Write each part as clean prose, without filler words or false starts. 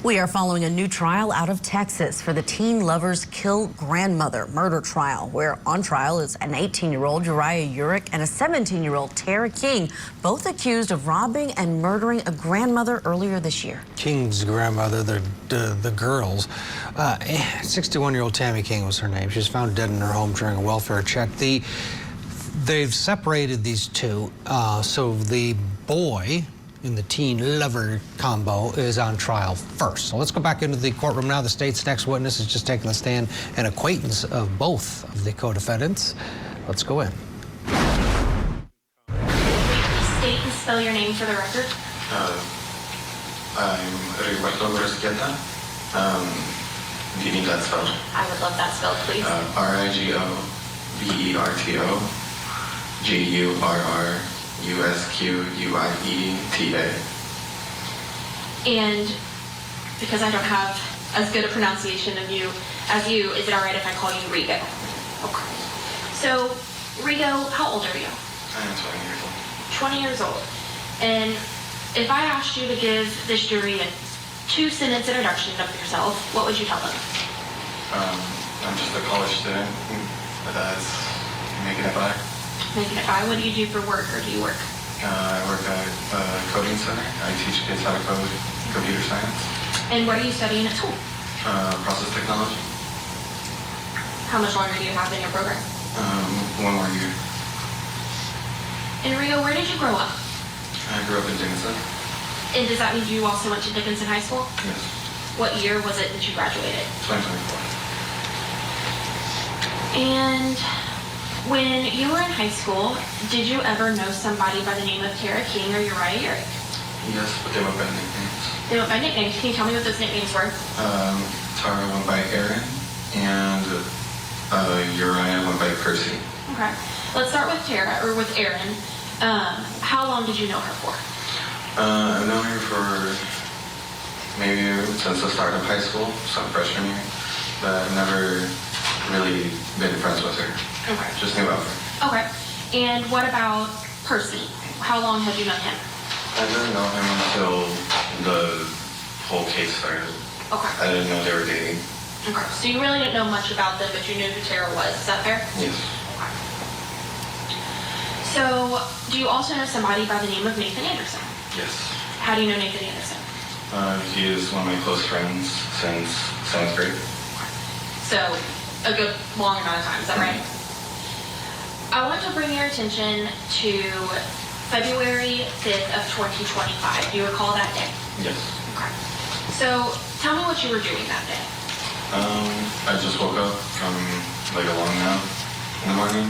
We are following a new trial out of Texas for the teen lover's kill grandmother murder trial, where on trial is an 18-year-old Uriah Urick and a 17-year-old Tammy King, both accused of robbing and murdering a grandmother earlier this year. King's grandmother, the girls, 61-year-old Tammy King was her name. She was found dead in her home during a welfare check. They've separated these two, so the boy in the teen lover combo is on trial first. So let's go back into the courtroom now. The state's next witness is just taking the stand, an acquaintance of both of the co-defendants. Let's go in. State and spell your name for the record. I'm Rico Gurrusquieta. Do you need that spelled? I would love that spelled, please. RIGOVERTOGURRUSQUIETA. And because I don't have as good a pronunciation of you as you, is it all right if I call you Rico? Okay. So, Rico, how old are you? I am 20 years old. 20 years old. And if I asked you to give this jury a 2-sentence introduction of yourself, what would you tell them? I'm just a college student that's making it by. Making it by. What do you do for work, or do you work? I work at a coding center. I teach kids how to code computer science. And what are you studying at school? Process technology. How much longer do you have in your program? 1 more year. And Rio, where did you grow up? I grew up in Dickinson. And does that mean you also went to Dickinson High School? Yes. What year was it that you graduated? 2024. And when you were in high school, did you ever know somebody by the name of Tammy King or Uriah Urick? Yes, but they went by nicknames. They went by nicknames. Can you tell me what those nicknames were? Tara went by Aaron, and Uriah went by Percy. Okay. Let's start with Tara, or with Aaron. How long did you know her for? I've known her for maybe since the start of high school, some freshman year, but I've never really been friends with her. Okay. Just knew of her. Okay. And what about Percy? How long have you known him? I didn't know him until the whole case started. Okay. I didn't know they were dating. Okay. So you really didn't know much about them, but you knew who Tara was. Is that fair? Yes. Okay. So, do you also know somebody by the name of Nathan Anderson? Yes. How do you know Nathan Anderson? He is one of my close friends since 7th grade. So, a good long amount of time, is that right? I want to bring your attention to February 5th of 2025. Do you recall that day? Yes. Okay. So, tell me what you were doing that day. I just woke up from like a long nap in the morning,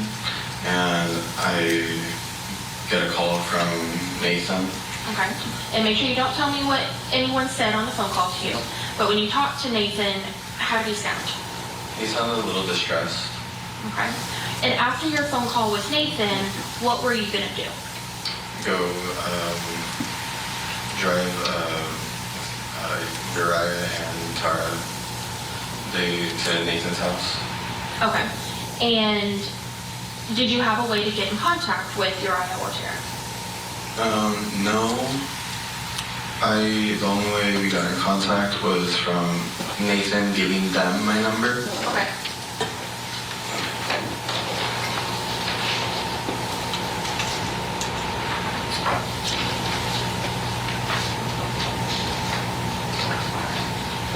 and I get a call from Nathan. Okay. And make sure you don't tell me what anyone said on the phone call to you. But when you talked to Nathan, how did he sound? He sounded a little distressed. Okay. And after your phone call with Nathan, what were you going to do? Go drive Uriah and Tara to Nathan's house. Okay. And did you have a way to get in contact with Uriah or Tara? No. The only way we got in contact was from Nathan giving them my number. Okay.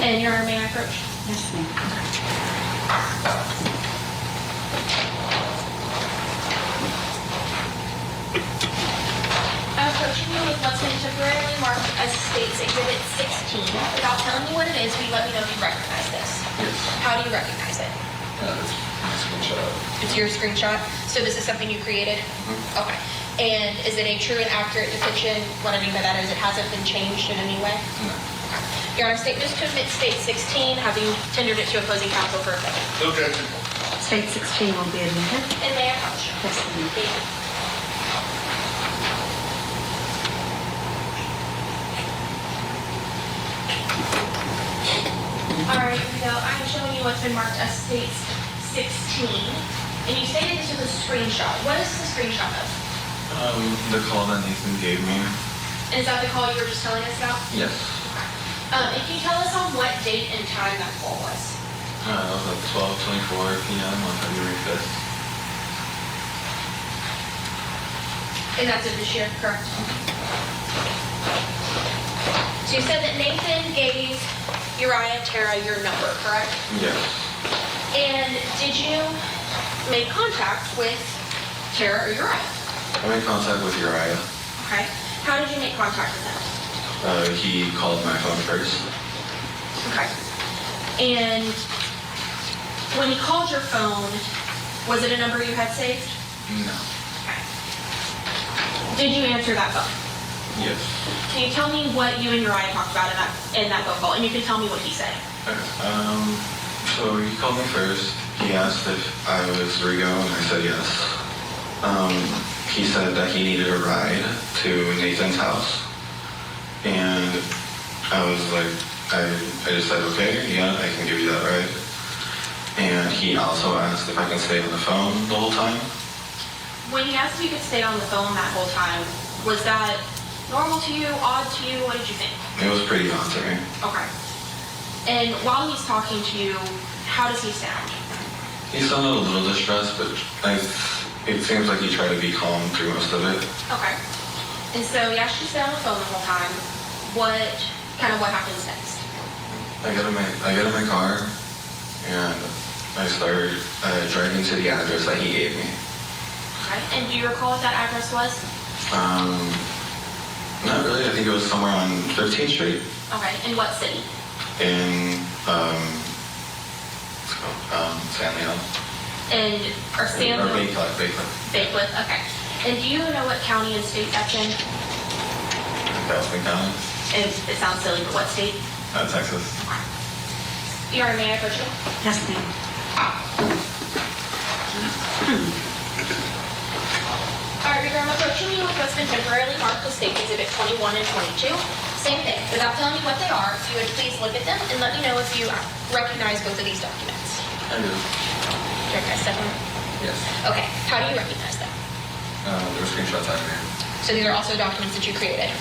And your may I approach? Yes, ma'am. I'm approaching you with what's been temporarily marked as State's Exhibit 16. Without telling me what it is, will you let me know if you recognize this? Yes. How do you recognize it? It's my screenshot. It's your screenshot? So this is something you created? Mm-hmm. Okay. And is it a true and accurate depiction? What I mean by that is it hasn't been changed in any way? No. Your Honor, State just to admit State 16, having tendered it to opposing counsel for a second. Okay. State 16 will be admitted. And may I approach? Yes, ma'am. Thank you. All right, here we go. I am showing you what's been marked as States 16. And you stated this was a screenshot. What is this a screenshot of? The call that Nathan gave me. And is that the call you were just telling us about? Yes. Can you tell us on what date and time that call was? That was like 12:24 p.m. on February 5th. And that's of this year, correct? So you said that Nathan gave Uriah and Tara your number, correct? Yes. And did you make contact with Tara or Uriah? I made contact with Uriah. Okay. How did you make contact with him? He called my phone first. Okay. And when he called your phone, was it a number you had saved? No. Okay. Did you answer that phone? Yes. Can you tell me what you and Uriah talked about in that phone call? And you can tell me what he said. Okay. So he called me first. He asked if I was Rico, and I said yes. He said that he needed a ride to Nathan's house. And I was like, I just said, okay, yeah, I can give you that ride. And he also asked if I can stay on the phone the whole time. When he asked if you could stay on the phone that whole time, was that normal to you, odd to you? What did you think? It was pretty odd to me. Okay. And while he's talking to you, how does he sound? He sounded a little distressed, but it seems like he tried to be calm through most of it. Okay. And so he asked you to stay on the phone the whole time. What happens next? I get in my car, and I started driving to the address that he gave me. Okay. And do you recall what that address was? Not really. I think it was somewhere on 15th Street. Okay. In what city? In San Leon. Or Baycliff. Baycliff. Okay. And do you know what county and state that's in? Galveston County. And it sounds silly, but what state? Texas. Uriah, may I approach you? Yes, ma'am. All right, Rico, I'm approaching you with what's been temporarily marked as State Exhibit 21 and 22. Same thing. Without telling me what they are, if you would please look at them and let me know if you recognize both of these documents. I do. Do you recognize them? Yes. Okay. How do you recognize them? There were screenshots out here. So these are also documents that you created.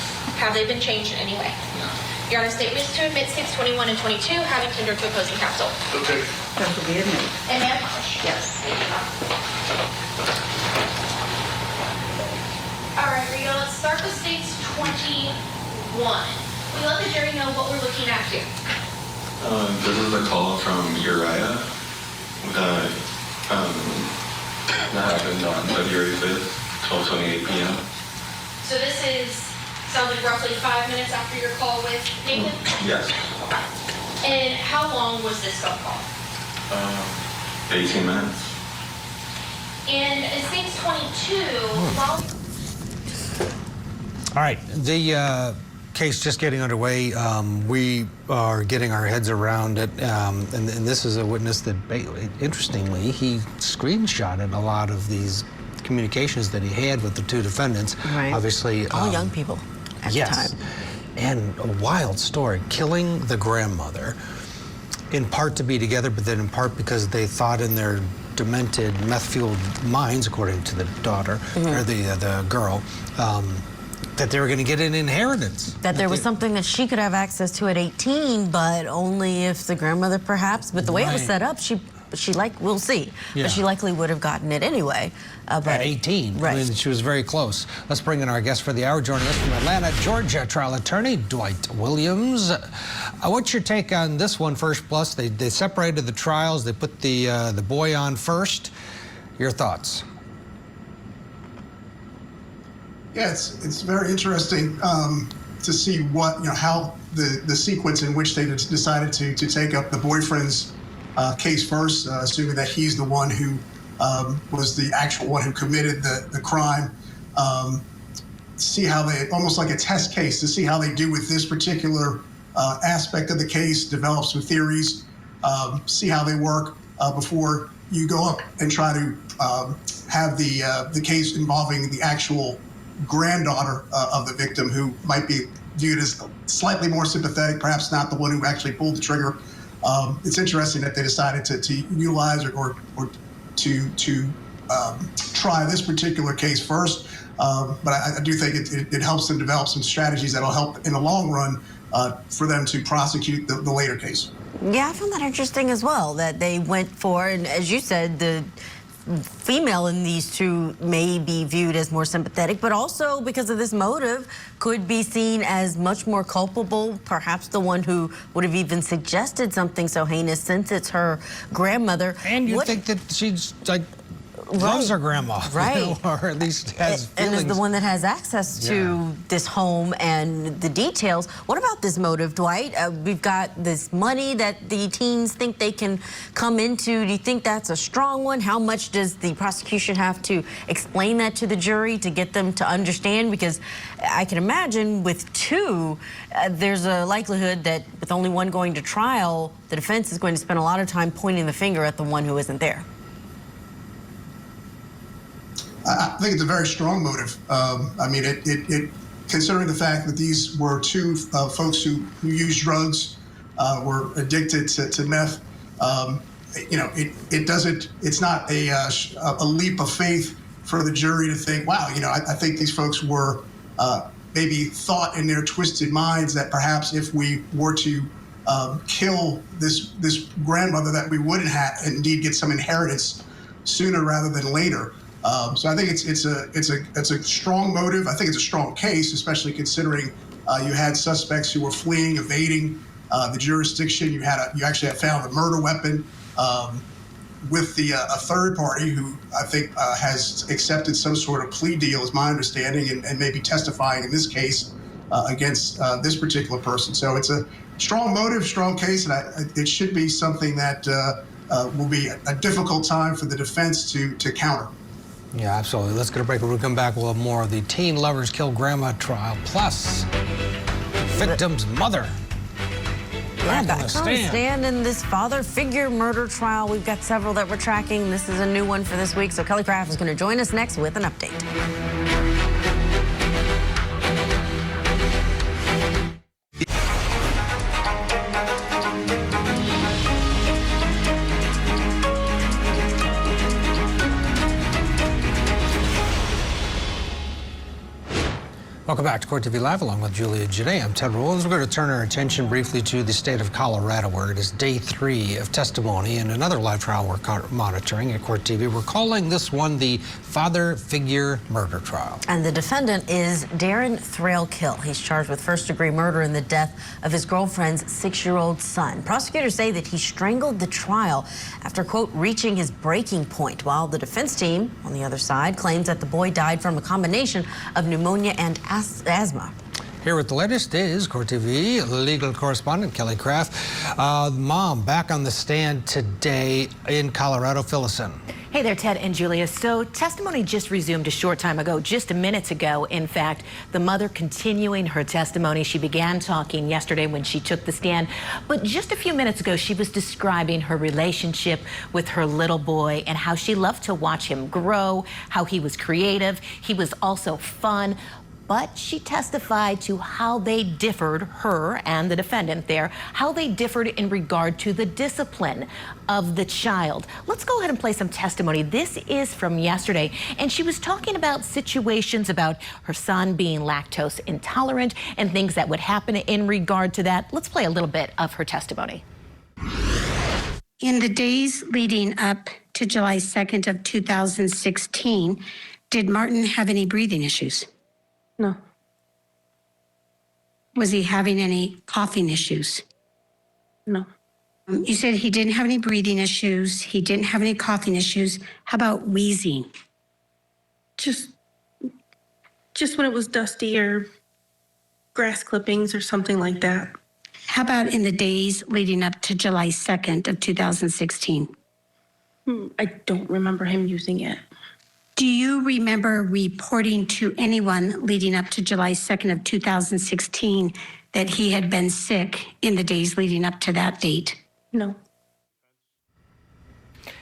Have they been changed in any way? No. Your Honor, statements to admit States 21 and 22 having tendered to opposing counsel. Okay. Those will be admitted. And may I publish? Yes. Thank you. All right, Rico, let's start with States 21. We let the jury know what we're looking at here. This is a call from Uriah that happened on February 5th, 12:28 p.m. So this sounds like roughly 5 minutes after your call with Nathan? Yes. And how long was this phone call? 18 minutes. And in States 22, while... All right, the case just getting underway. We are getting our heads around it, and this is a witness that, interestingly, he screenshotted a lot of these communications that he had with the two defendants. Right. Obviously, all young people at the time. And a wild story, killing the grandmother, in part to be together, but then in part because they thought in their demented, meth-fueled minds, according to the daughter, or the girl, that they were going to get an inheritance. That there was something that she could have access to at 18, but only if the grandmother perhaps. But the way it was set up, we'll see. Yeah. But she likely would have gotten it anyway. But at 18, right. I mean, she was very close. Let's bring in our guest for the hour, joining us from Atlanta, Georgia, trial attorney Dwight Williams. What's your take on this one, First Plus? They separated the trials. They put the boy on first. Your thoughts? Yeah, it's very interesting to see how the sequence in which they decided to take up the boyfriend's case first, assuming that he's the one who was the actual one who committed the crime. See how they, almost like a test case, to see how they do with this particular aspect of the case, develop some theories, see how they work before you go up and try to have the case involving the actual granddaughter of the victim, who might be viewed as slightly more sympathetic, perhaps not the one who actually pulled the trigger. It's interesting that they decided to utilize or to try this particular case first. But I do think it helps them develop some strategies that'll help in the long run for them to prosecute the later case. Yeah, I found that interesting as well, that they went for, and as you said, the female in these two may be viewed as more sympathetic, but also because of this motive could be seen as much more culpable, perhaps the one who would have even suggested something so heinous since it's her grandmother. And you think that she's like loves her grandma, right? You know, or at least has feelings. And is the one that has access to this home and the details. What about this motive, Dwight? We've got this money that the teens think they can come into. Do you think that's a strong one? How much does the prosecution have to explain that to the jury to get them to understand? Because I can imagine with two, there's a likelihood that with only one going to trial, the defense is going to spend a lot of time pointing the finger at the one who isn't there. I think it's a very strong motive. I mean, considering the fact that these were two folks who used drugs, were addicted to meth, you know, it's not a leap of faith for the jury to think, wow, you know, I think these folks were maybe thought in their twisted minds that perhaps if we were to kill this grandmother, that we would indeed get some inheritance sooner rather than later. So I think it's a strong motive. I think it's a strong case, especially considering you had suspects who were fleeing, evading the jurisdiction. You actually had found a murder weapon with a third party who I think has accepted some sort of plea deal, is my understanding, and may be testifying in this case against this particular person. So it's a strong motive, strong case, and it should be something that will be a difficult time for the defense to counter. Yeah, absolutely. Let's get a break. When we come back, we'll have more of the teen lovers kill grandma trial, plus the victim's mother. Yeah, back on the stand in this father figure murder trial. We've got several that we're tracking. This is a new one for this week. So Kelly Craft is going to join us next with an update. Welcome back to Court TV Live, along with Julia Janae. I'm Ted Rollins. We're going to turn our attention briefly to the state of Colorado, where it is day 3 of testimony in another live trial we're monitoring at Court TV. We're calling this one the father figure murder trial. And the defendant is Darren Thrail-Kill. He's charged with first-degree murder in the death of his girlfriend's 6-year-old son. Prosecutors say that he strangled the trial after, quote, reaching his breaking point, while the defense team on the other side claims that the boy died from a combination of pneumonia and asthma. Here with the latest is Court TV legal correspondent Kelly Craft. Mom back on the stand today in Colorado. Fill us in. Hey there, Ted and Julia. So testimony just resumed a short time ago, just minutes ago. In fact, the mother continuing her testimony. She began talking yesterday when she took the stand, but just a few minutes ago, she was describing her relationship with her little boy and how she loved to watch him grow, how he was creative. He was also fun. But she testified to how they differed, her and the defendant there, how they differed in regard to the discipline of the child. Let's go ahead and play some testimony. This is from yesterday, and she was talking about situations about her son being lactose intolerant and things that would happen in regard to that. Let's play a little bit of her testimony. In the days leading up to July 2nd of 2016, did Martin have any breathing issues? No. Was he having any coughing issues? No. You said he didn't have any breathing issues. He didn't have any coughing issues. How about wheezing? Just when it was dusty or grass clippings or something like that. How about in the days leading up to July 2nd of 2016? I don't remember him using it. Do you remember reporting to anyone leading up to July 2nd of 2016 that he had been sick in the days leading up to that date? No.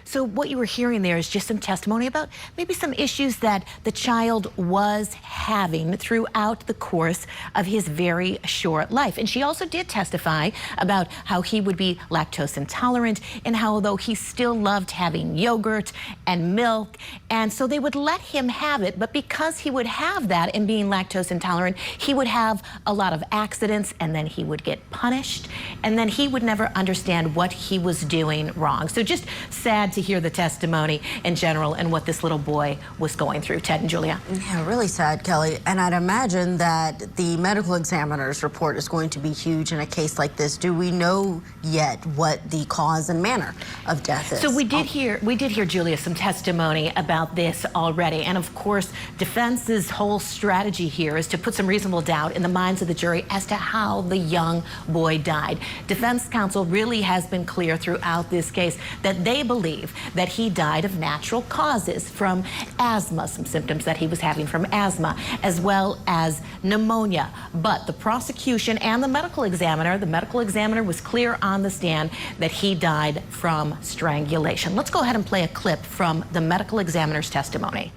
So what you were hearing there is just some testimony about maybe some issues that the child was having throughout the course of his very short life. And she also did testify about how he would be lactose intolerant and how, although he still loved having yogurt and milk, and so they would let him have it, but because he would have that and being lactose intolerant, he would have a lot of accidents, and then he would get punished, and then he would never understand what he was doing wrong. So just sad to hear the testimony in general and what this little boy was going through. Ted and Julia. Yeah, really sad, Kelly. And I'd imagine that the medical examiner's report is going to be huge in a case like this. Do we know yet what the cause and manner of death is? So we did hear, Julia, some testimony about this already. And of course, defense's whole strategy here is to put some reasonable doubt in the minds of the jury as to how the young boy died. Defense counsel really has been clear throughout this case that they believe that he died of natural causes from asthma, some symptoms that he was having from asthma, as well as pneumonia. But the prosecution and the medical examiner was clear on the stand that he died from strangulation. Let's go ahead and play a clip from the medical examiner's testimony.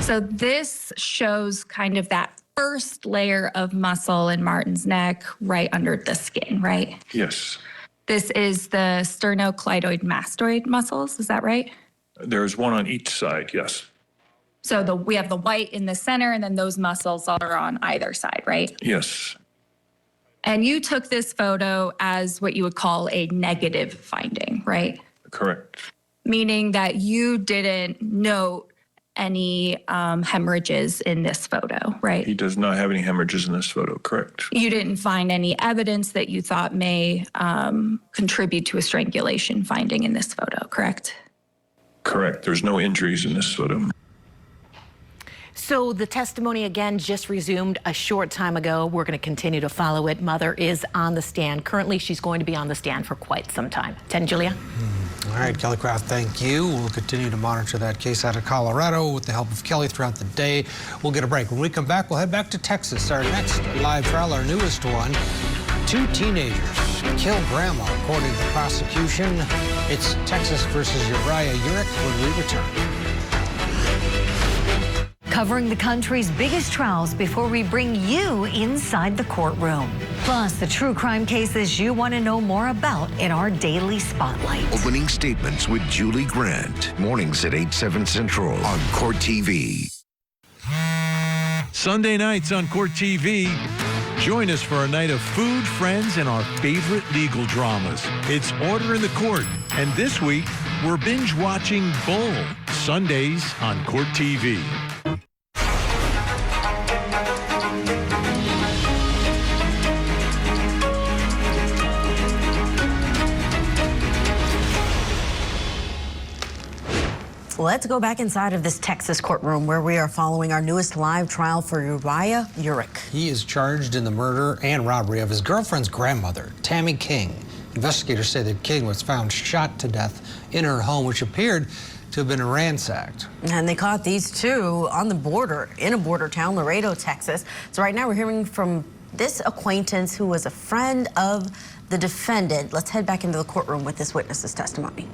So this shows kind of that first layer of muscle in Martin's neck right under the skin, right? Yes. This is the sternocleidoid mastoid muscles, is that right? There's one on each side, yes. So we have the white in the center, and then those muscles are on either side, right? Yes. And you took this photo as what you would call a negative finding, right? Correct. Meaning that you didn't note any hemorrhages in this photo, right? He does not have any hemorrhages in this photo, correct. You didn't find any evidence that you thought may contribute to a strangulation finding in this photo, correct? Correct. There's no injuries in this photo. So the testimony again just resumed a short time ago. We're going to continue to follow it. Mother is on the stand. Currently, she's going to be on the stand for quite some time. Ted and Julia? All right, Kelly Craft, thank you. We'll continue to monitor that case out of Colorado with the help of Kelly throughout the day. We'll get a break. When we come back, we'll head back to Texas. Our next live trial, our newest one. 2 teenagers kill grandma, according to the prosecution. It's Texas versus Uriah Urick when we return. Covering the country's biggest trials before we bring you inside the courtroom. Plus, the true crime cases you want to know more about in our daily spotlight. Opening statements with Julie Grant. Mornings at 8/7 Central on Court TV. Sunday nights on Court TV. Join us for a night of food, friends, and our favorite legal dramas. It's Order in the Court. And this week, we're binge watching Bull. Sundays on Court TV. Let's go back inside of this Texas courtroom where we are following our newest live trial for Uriah Urick. He is charged in the murder and robbery of his girlfriend's grandmother, Tammy King. Investigators say that King was found shot to death in her home, which appeared to have been ransacked. And they caught these two on the border, in a border town, Laredo, Texas. So right now we're hearing from this acquaintance who was a friend of the defendant. Let's head back into the courtroom with this witness's testimony.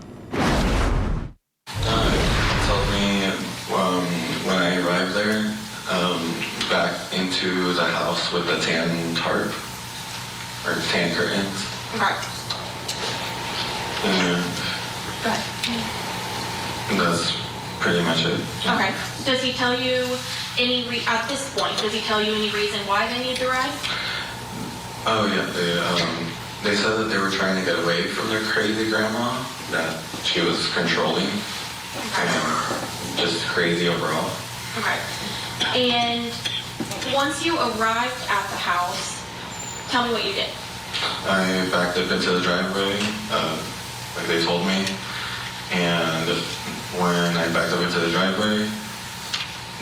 When I arrived there, back into the house with the tan tarp, or tan curtains. Okay. And that's pretty much it. Okay. Does he tell you at this point, does he tell you any reason why they need to ride? Oh yeah, they said that they were trying to get away from their crazy grandma, that she was controlling. Okay. Just crazy overall. Okay. And once you arrived at the house, tell me what you did. I backed up into the driveway, like they told me. And when I backed up into the driveway,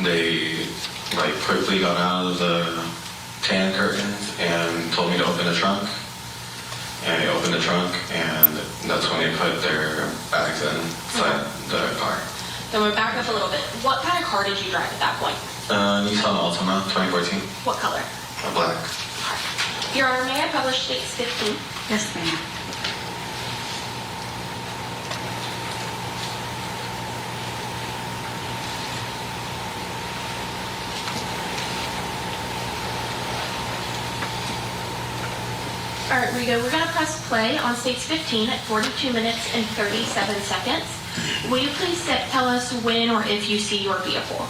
they quickly got out of the tan curtains and told me to open the trunk. And I opened the trunk, and that's when they put their bags inside the car. Then we're back up a little bit. What kind of car did you drive at that point? Nissan Altima, 2014. What color? Black. Your Honor, may I publish States 15? Yes, ma'am. All right, Rico, we're going to press play on stage 15 at 42 minutes and 37 seconds. Will you please tell us when or if you see your vehicle?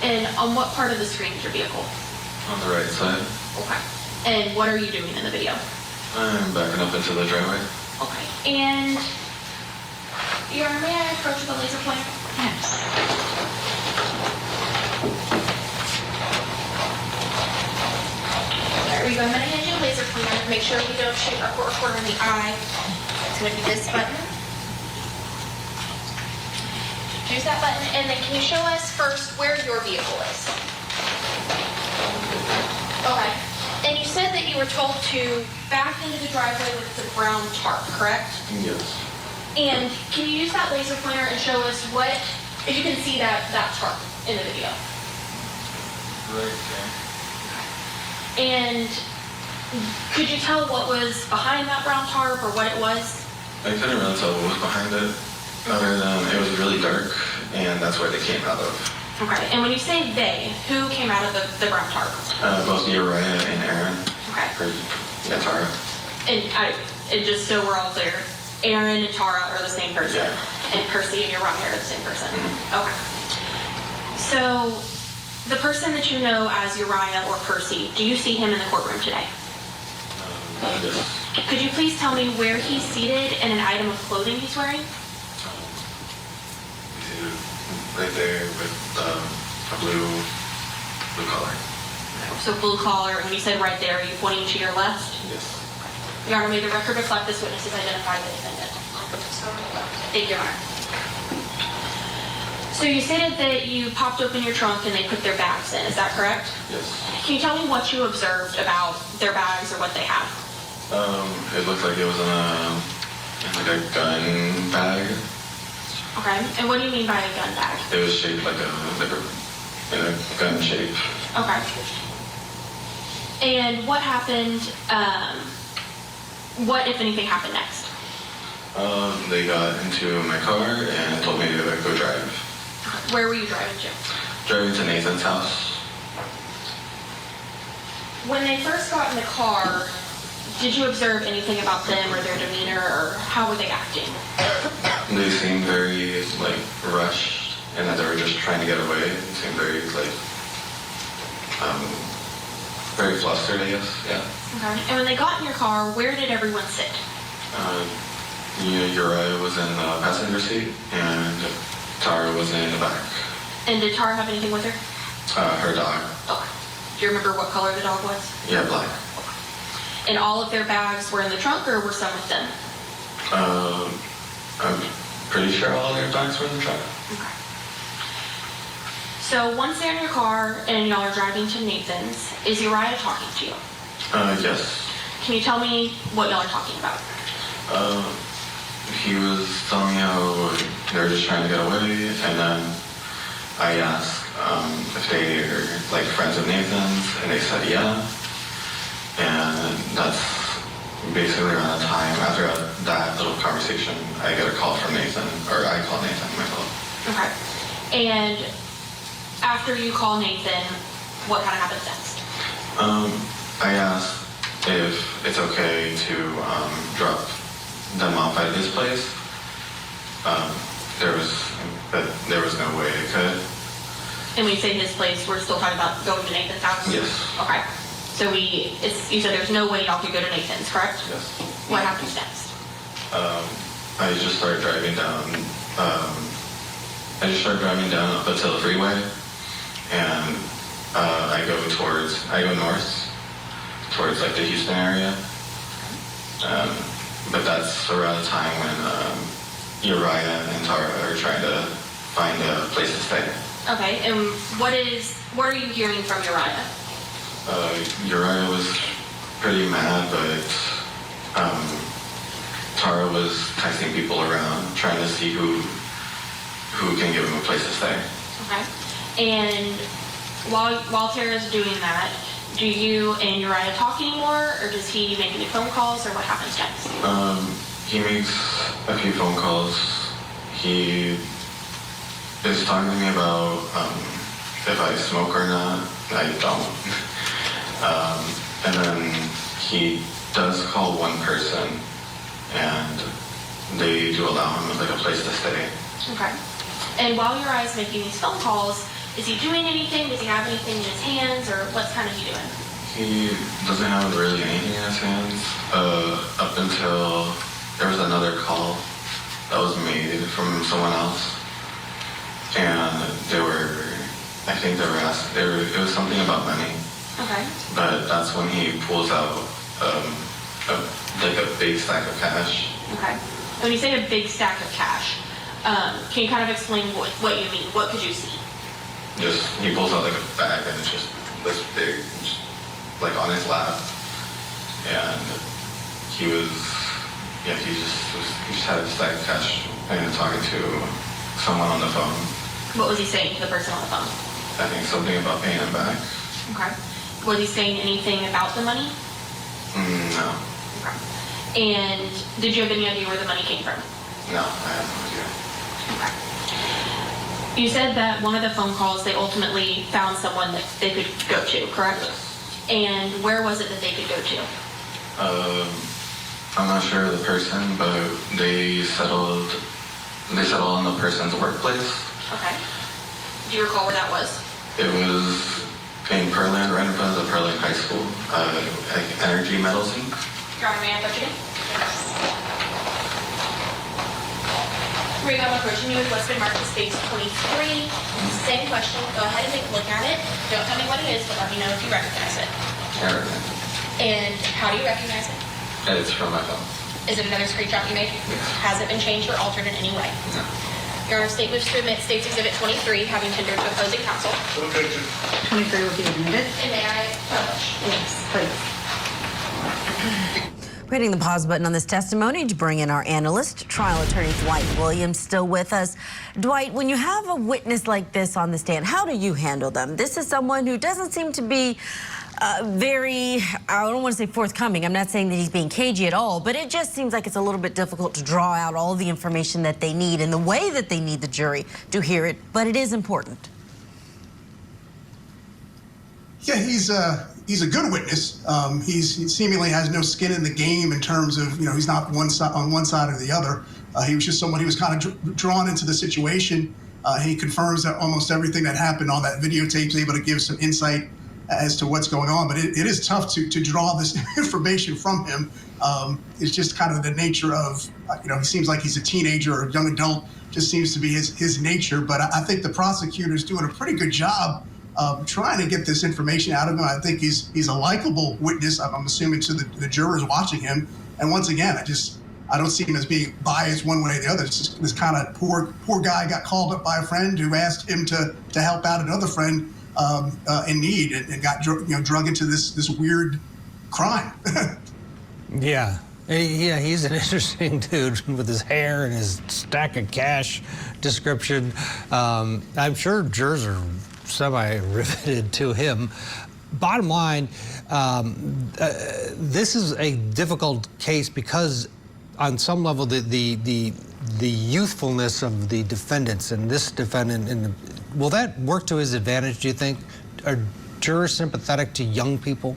And on what part of the screen is your vehicle? On the right side. Okay. And what are you doing in the video? I'm backing up into the driveway. Okay. And may I approach with a laser pointer? Yes. There we go. I'm going to hand you a laser pointer. Make sure we don't shoot a corner in the eye. It's going to be this button. Choose that button, and then can you show us first where your vehicle is? Okay. And you said that you were told to back into the driveway with the brown tarp, correct? Yes. And can you use that laser pointer and show us what, if you can see that tarp in the video? Right there. And could you tell what was behind that brown tarp or what it was? I couldn't really tell what was behind it, other than it was really dark, and that's where they came out of. Okay, and when you say they, who came out of the brown tarp? Both Uriah and Aaron. Okay. Yeah, Tara. And just so we're all clear, Aaron and Tara are the same person, yeah. And Percy and Uriah are the same person. Mm-hmm. Okay. So, the person that you know as Uriah or Percy, do you see him in the courtroom today? Yes. Could you please tell me where he's seated and an item of clothing he's wearing? Right there with a blue collar. So blue collar, when you said right there, are you pointing to your left? Yes. Your Honor, may the record reflect this witness has identified the defendant. Thank you, Your Honor. So you stated that you popped open your trunk and they put their bags in, is that correct? Yes. Can you tell me what you observed about their bags or what they have? It looked like it was in a gun bag. Okay, and what do you mean by a gun bag? It was shaped like in a gun shape. Okay. And what happened, what, if anything, happened next? They got into my car and told me to go drive. Where were you driving to? Driving to Nathan's house. When they first got in the car, did you observe anything about them or their demeanor, or how were they acting? They seemed very, rushed, and that they were just trying to get away. They seemed very, very flustered, I guess, yeah. Okay. And when they got in your car, where did everyone sit? Uriah was in the passenger seat, and Tara was in the back. And did Tara have anything with her? Her dog. Okay. Do you remember what color the dog was? Yeah, black. And all of their bags were in the trunk, or were some with them? I'm pretty sure all their bags were in the trunk. Okay. So once they're in your car and y'all are driving to Nathan's, is Uriah talking to you? Yes. Can you tell me what y'all are talking about? He was telling me how they were just trying to get away, and then I asked if they are friends of Nathan's, and they said yeah. And that's basically around the time after that little conversation, I get a call from Nathan, or I call Nathan myself. Okay. And after you call Nathan, what kind of happens next? I asked if it's okay to drop them off at his place. There was no way it could. And when you say his place, we're still talking about going to Nathan's house? Yes. Okay. So you said there's no way y'all could go to Nathan's, correct? Yes. What happens next? I just started driving down. Up until the freeway, and I go north towards the Houston area. But that's around the time when Uriah and Tara are trying to find a place to stay. Okay, and what are you hearing from Uriah? Uriah was pretty mad, but Tara was texting people around, trying to see who can give him a place to stay. Okay. And while Tara's doing that, do you and Uriah talk anymore, or does he make any phone calls, or what happens next? He makes a few phone calls. He is talking to me about if I smoke or not. I don't. And then he does call one person, and they do allow him like a place to stay. Okay. And while Uriah is making these phone calls, is he doing anything? Does he have anything in his hands, or what's kind of he doing? He doesn't have really anything in his hands up until there was another call that was made from someone else, and I think they were asked, it was something about money. Okay. But that's when he pulls out like a big stack of cash. Okay. When you say a big stack of cash, can you kind of explain what you mean? What could you see? Just, he pulls out like a bag and it's just this big, just, like on his lap. And he just had a stack of cash and talking to someone on the phone. What was he saying to the person on the phone? I think something about paying him back. Okay. Was he saying anything about the money? No. Okay. And did you have any idea where the money came from? No, I have no idea. Okay. You said that one of the phone calls, they ultimately found someone that they could go to, correct? Yes. And where was it that they could go to? I'm not sure of the person, but they settled on the person's workplace. Okay. Do you recall where that was? It was in Pearland, right in front of the Pearland High School, Energy Metals Inc. Your Honor, may I touch again? Rico, I'm approaching you with what's been marked as page 23. Same question. Go ahead and take a look at it. Don't tell me what it is, but let me know if you recognize it. I recognize it. And how do you recognize it? It's from my phone. Is it another screenshot you made? Yes. Has it been changed or altered in any way? No. Your Honor, State moves to admit State's Exhibit 23, having tendered to opposing counsel. 23 will be admitted. And may I publish? Yes, please. We're hitting the pause button on this testimony to bring in our analyst, trial attorney Dwight Williams, still with us. Dwight, when you have a witness like this on the stand, how do you handle them? This is someone who doesn't seem to be very, I don't want to say forthcoming. I'm not saying that he's being cagey at all, but it just seems like it's a little bit difficult to draw out all the information that they need in the way that they need the jury to hear it, but it is important. Yeah, he's a good witness. He seemingly has no skin in the game in terms of, he's not on one side or the other. He was just someone who was kind of drawn into the situation. He confirms that almost everything that happened on that videotape is able to give some insight as to what's going on. But it is tough to draw this information from him. It's just kind of the nature of, he seems like he's a teenager or a young adult, just seems to be his nature. But I think the prosecutor's doing a pretty good job trying to get this information out of him. I think he's a likable witness, I'm assuming, to the jurors watching him. And once again, I don't see him as being biased one way or the other. It's just this kind of poor guy got called up by a friend who asked him to help out another friend in need and got drug into this weird crime. Yeah. Yeah, he's an interesting dude with his hair and his stack of cash description. I'm sure jurors are semi-riveted to him. Bottom line, this is a difficult case because on some level the youthfulness of the defendants and this defendant, will that work to his advantage, do you think? Are jurors sympathetic to young people?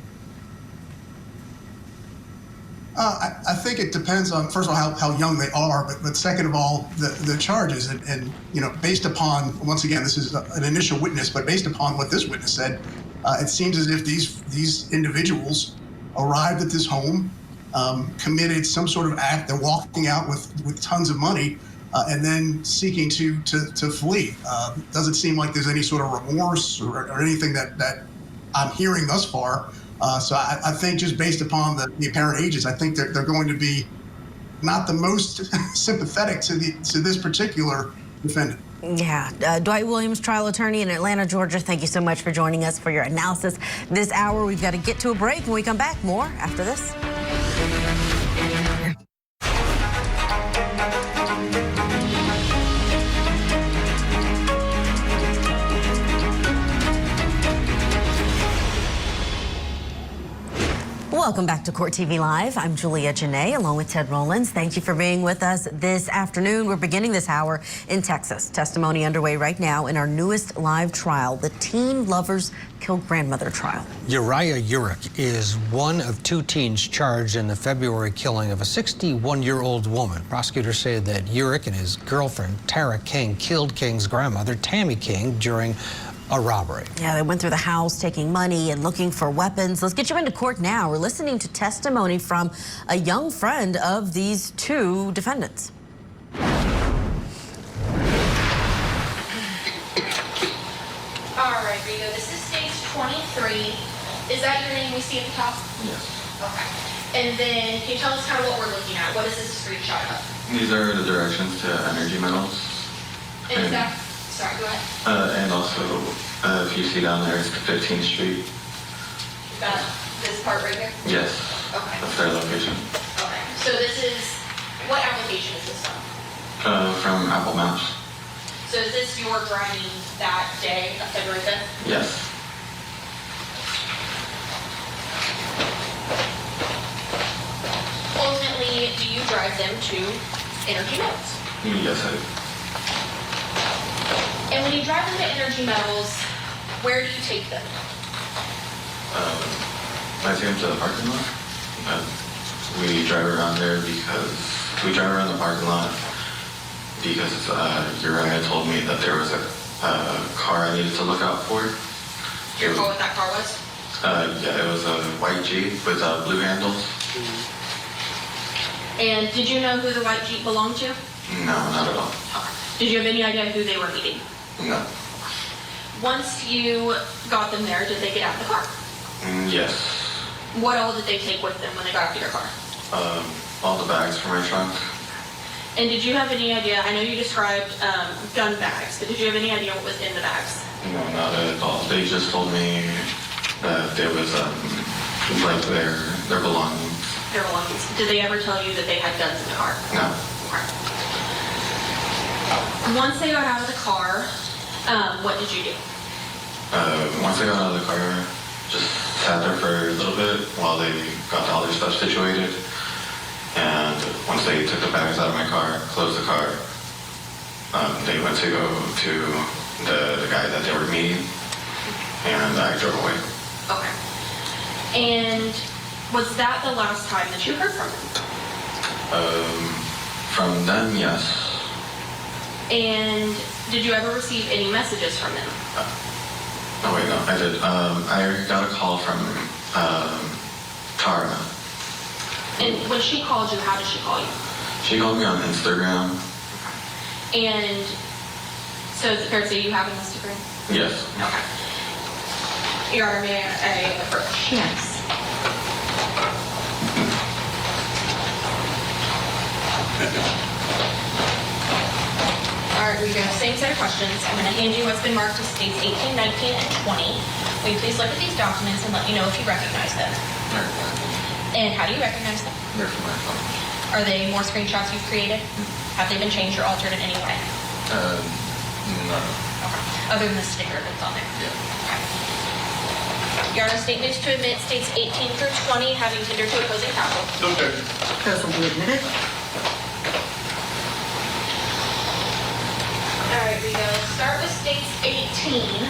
I think it depends on, first of all, how young they are, but second of all, the charges. And based upon, once again, this is an initial witness, but based upon what this witness said, it seems as if these individuals arrived at this home, committed some sort of act. They're walking out with tons of money and then seeking to flee. Doesn't seem like there's any sort of remorse or anything that I'm hearing thus far. So I think just based upon the apparent ages, I think they're going to be not the most sympathetic to this particular defendant. Yeah, Dwight Williams, trial attorney in Atlanta, Georgia. Thank you so much for joining us for your analysis this hour. We've got to get to a break. When we come back, more after this. Welcome back to Court TV Live. I'm Julia Janae along with Ted Rollins. Thank you for being with us this afternoon. We're beginning this hour in Texas. Testimony underway right now in our newest live trial, the teen lovers killed grandmother trial. Uriah Urick is one of two teens charged in the February killing of a 61-year-old woman. Prosecutors say that Urick and his girlfriend, Tammy King, killed King's grandmother, Tammy King, during a robbery. Yeah, they went through the house taking money and looking for weapons. Let's get you into court now. We're listening to testimony from a young friend of these two defendants. All right, Rico, this is stage 23. Is that your name we see at the top? Yes. Okay. And then can you tell us kind of what we're looking at? What is this a screenshot of? These are the directions to energy metals. And is that, sorry, go ahead. And also, if you see down there, it's 15th Street. That, this part right here? Yes. Okay. That's their location. Okay. So this is, what application is this from? From Apple Maps. So is this your driving that day of February 5th? Yes. Ultimately, do you drive them to Energy Metals? Yes, I do. And when you drive them to Energy Metals, where do you take them? I take them to the parking lot. We drive around there because we drive around the parking lot because Uriah told me that there was a car I needed to look out for. Do you recall what that car was? Yeah, it was a white Jeep with blue handles. And did you know who the white Jeep belonged to? No, not at all. Okay. Did you have any idea who they were meeting? No. Once you got them there, did they get out of the car? Yes. What all did they take with them when they got out of your car? All the bags for my trunk. And did you have any idea, I know you described gun bags, but did you have any idea what was in the bags? No, not at all. They just told me that there was like their belongings. Their belongings. Did they ever tell you that they had guns in the car? No. Okay. Once they got out of the car, what did you do? Once I got out of the car, just sat there for a little bit while they got all their stuff situated. And once they took the bags out of my car, closed the car, they went to go to the guy that they were meeting, and I drove away. Okay. And was that the last time that you heard from them? From them, yes. And did you ever receive any messages from them? Oh wait, no, I did. I got a call from Tara. And when she called you, how did she call you? She called me on Instagram. And so is it fair to say you have an Instagram? Yes. Okay. Your Honor, may I approach? Yes. All right, we go. Same set of questions. I'm going to hand you what's been marked as states 18, 19, and 20. Will you please look at these documents and let me know if you recognize them? And how do you recognize them? They're from my phone. Are they more screenshots you've created? Have they been changed or altered in any way? No. Okay. Other than the sticker that's on there? Yeah. Okay. Your Honor, statements to admit states 18 through 20 having tendered to opposing counsel. Okay. Those will be admitted. All right, we go. Start with states 18.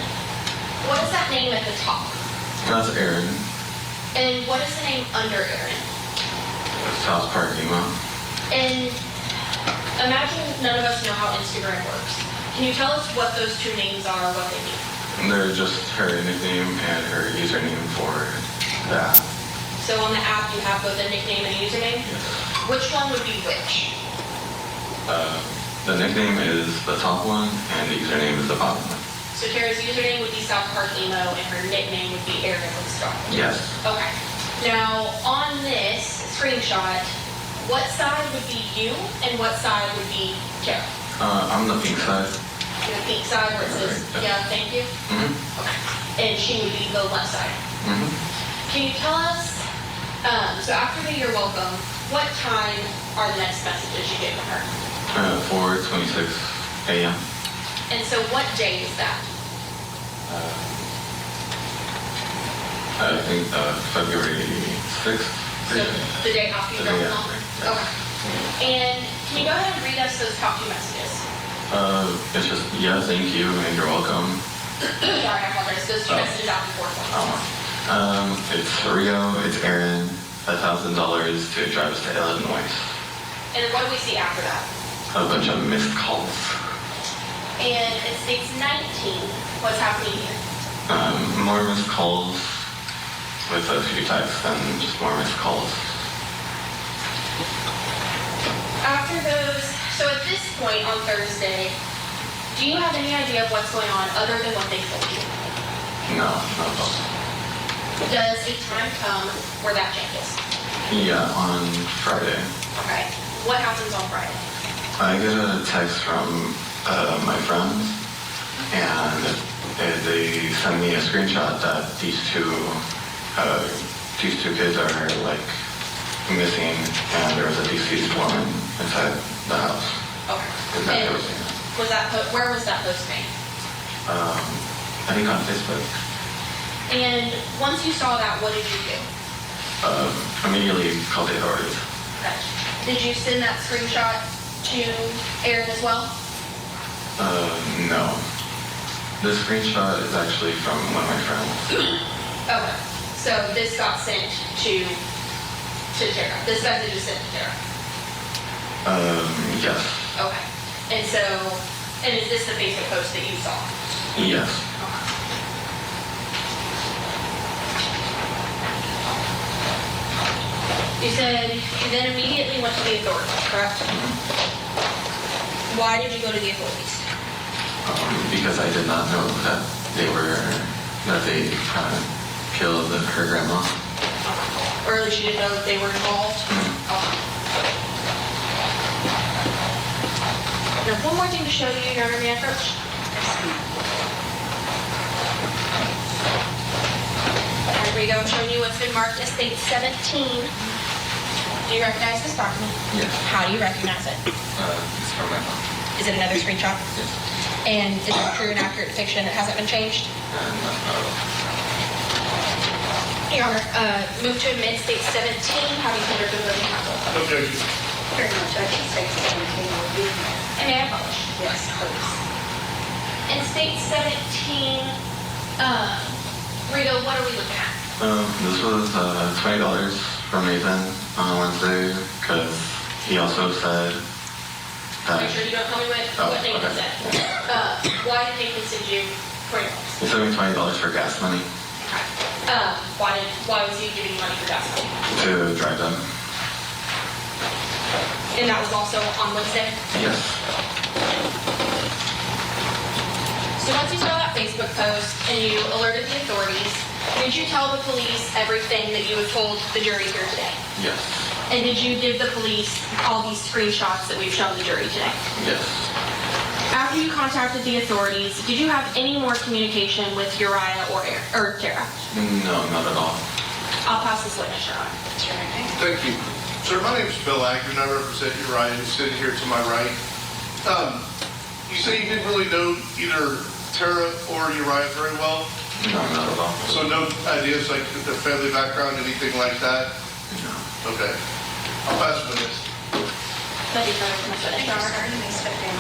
What is that name at the top? That's Aaron. And what is the name under Aaron? South Park email. And imagine none of us know how Instagram works. Can you tell us what those two names are, what they mean? They're just her nickname and her username for the app. So on the app, you have both a nickname and a username? Yes. Which one would be which? The nickname is the top one, and the username is the bottom one. So Tara's username would be South Park Emo, and her nickname would be Aaron with a star. Yes. Okay. Now, on this screenshot, what side would be you, and what side would be Tara? I'm the pink side. The pink side where it says, yeah, thank you? Mm-hmm. Okay. And she would be the left side. Mm-hmm. Can you tell us, so after the you're welcome, what time are the next messages you get from her? 4:26 a.m. And so what day is that? I think February 6th. So the day after you dropped them off? Okay. And can you go ahead and read us those top 2 messages? It's just, yeah, thank you, and you're welcome. Sorry, I apologize. Those 2 messages out before points. It's Rio, it's Aaron, $1,000 to drive us to Illinois. And then what do we see after that? A bunch of missed calls. And it states 19. What's happening here? More missed calls with a few texts and just more missed calls. After those, so at this point on Thursday, do you have any idea of what's going on other than what they told you? No, not at all. Does a time come where that changes? Yeah, on Friday. Okay. What happens on Friday? I get a text from my friends, and they send me a screenshot that these two kids are like missing, and there's a deceased woman inside the house. Okay. And where was that post made? I think on Facebook. And once you saw that, what did you do? Immediately called the authorities. Okay. Did you send that screenshot to Aaron as well? No. The screenshot is actually from one of my friends. Okay. So this got sent to Tara. This message is sent to Tara. Yes. Okay. And so, and is this the Facebook post that you saw? Yes. Okay. You said you then immediately went to the authorities, correct? Why did you go to the authorities? Because I did not know that they killed her grandma. Or at least you didn't know that they were involved? Okay. Now, one more thing to show you, your man approach. There we go, showing you what's been marked as State 17. Do you recognize this document? Yes. How do you recognize it? It's from my phone. Is it another screenshot? Yes. And is it a true and accurate depiction? It hasn't been changed? Your Honor, move to admit State 17. How do you consider the voting counsel? Objection. Very much. I think State 17 will be. And may I publish? Yes, please. In State 17, Rico, what are we looking at? This was $20 from Nathan on Wednesday, because he also said that... Make sure you don't tell me what Nathan said. Why did Nathan send you $20? He sent me $20 for gas money. Okay. Why was he giving you money for gas money? To drive them. And that was also on Wednesday? Yes. So once you saw that Facebook post and you alerted the authorities, did you tell the police everything that you had told the jury here today? Yes. And did you give the police all these screenshots that we've shown the jury today? Yes. After you contacted the authorities, did you have any more communication with Uriah or Tara? No, not at all. I'll pass this witness, Your Honor. Thank you. Sir, my name is Bill Agnew, and I represent Uriah, who's sitting here to my right. You say you didn't really know either Tara or Uriah very well? No, not at all. So no ideas like their family background, anything like that? No. Okay. I'll pass the witness. Thank you, Your Honor. You may step down.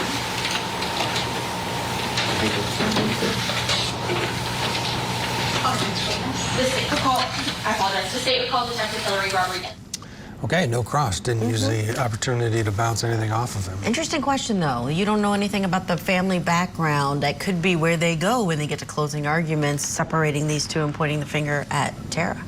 The state would call, I apologize, the state would call Detective Hillary Rodriguez. Okay, no cross. Didn't use the opportunity to bounce anything off of him. Interesting question, though. You don't know anything about the family background. That could be where they go when they get to closing arguments, separating these two and pointing the finger at Tara.